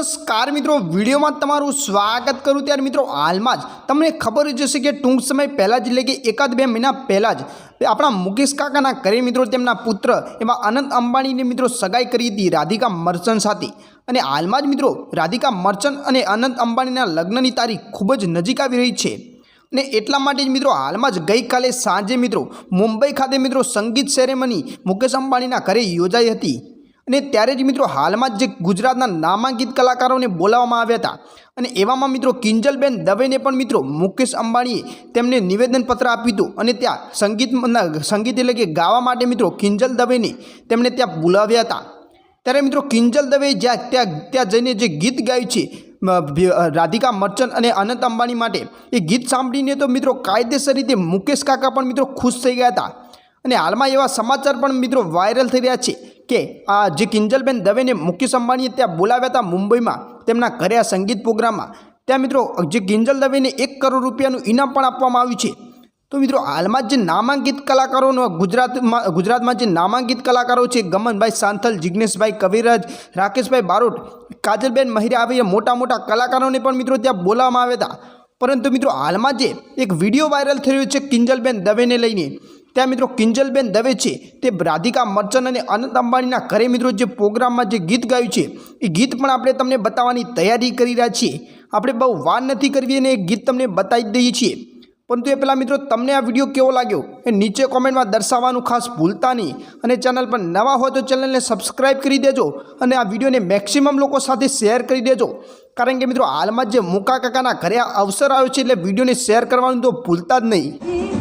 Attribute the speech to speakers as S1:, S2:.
S1: नमस्कार मित्रों वीडियो में तमारुं स्वागत करूँ त्यारे मित्रों हाल में ज तमने खबर ज हशे के टूंक समय पहला ज एटले के एकाद बे महीना पहला ज आपणा मुकेश काकाना घरे मित्रों तेमना पुत्र एवा अनंत अंबाणी ने मित्रों सगाई करी हती राधिका मर्चंट साथे। अने हाल में ज मित्रों राधिका मर्चंट अने अनंत अंबाणीना लग्ननी तारीख खूब ज नजीक आवी रही छे। ने एटला माटे ज मित्रों हाल में ज गई काले सांजे मित्रों मुंबई खाते मित्रों संगीत सेरेमनी मुकेश अंबाणीना घरे योजाई हती। અને ત્યારે જ મિત્રો હાલમાં જ જે ગુજરાતના નામાંકિત કલાકારોને બોલાવવામાં આવ્યા હતા અને એવામાં મિત્રો કિંજલબેન દવેને પણ મિત્રો મુકેશ અંબાણીએ તેમને નિવેદનપત્ર આપ્યું હતું અને ત્યાં સંગીત એટલે કે ગાવા માટે મિત્રો કિંજલ દવેને તેમણે ત્યાં બોલાવ્યા હતા। ત્યારે મિત્રો કિંજલ દવે ત્યાં જઈને જે ગીત ગાયું છે રાધિકા મર્ચન્ટ અને અનંત અંબાણી માટે એ ગીત સાંભળીને તો મિત્રો કાયદેસર રીતે મુકેશ કાકા પણ મિત્રો ખુશ થઈ ગયા હતા। અને હાલમાં એવા સમાચાર પણ મિત્રો વાયરલ થઈ રહ્યા છે કે આ જે કિંજલબેન દવેને મુકેશ અંબાણીએ ત્યાં બોલાવ્યા હતા મુંબઈમાં તેમના ઘરે આ સંગીત પ્રોગ્રામમાં, ત્યાં મિત્રો જે કિંજલ દવેને 1 કરોડ રૂપિયાનું ઇનામ પણ આપવામાં આવ્યું છે। તો મિત્રો હાલમાં જે નામાંકિત કલાકારોનો ગુજરાતમાં જે નામાંકિત કલાકારો છે ગમનભાઈ સાંથલ, જિગ્નેશભાઈ કવિરાજ, રાકેશભાઈ બારોટ, કાજલબેન મહિરા આવી મોટા મોટા કલાકારોને પણ મિત્રો ત્યાં બોલાવવામાં આવ્યા હતા। પરંતુ મિત્રો હાલમાં જે એક વિડીયો વાયરલ થયો છે કિંજલબેન દવેને લઈને, ત્યાં મિત્રો કિંજલબેન દવે છે તે રાધિકા મર્ચન્ટ અને અનંત અંબાણીના ઘરે મિત્રો જે પ્રોગ્રામમાં જે ગીત ગાયું છે એ ગીત પણ આપણે તમને બતાવવાની તૈયારી કરી રહ્યા છીએ। આપણે બહુ વાર નથી કરવી અને એ ગીત તમને બતાવી દઈએ છીએ। પરંતુ એ પહેલાં મિત્રો તમને આ વિડીયો કેવો લાગ્યો એ નીચે કોમેન્ટમાં દર્શાવવાનું ખાસ ભૂલતા નહીં અને ચેનલ પર નવા હોય તો ચેનલને સબસ્ક્રાઈબ કરી દેજો અને આ વિડીયોને મેક્સિમમ લોકો સાથે શેર કરી દેજો। કારણ કે મિત્રો હાલમાં જે મુકા કાકાના ઘરે અવસર આવ્યો છે એટલે વિડીયોને શેર કરવાનું તો ભૂલતા જ નહીં।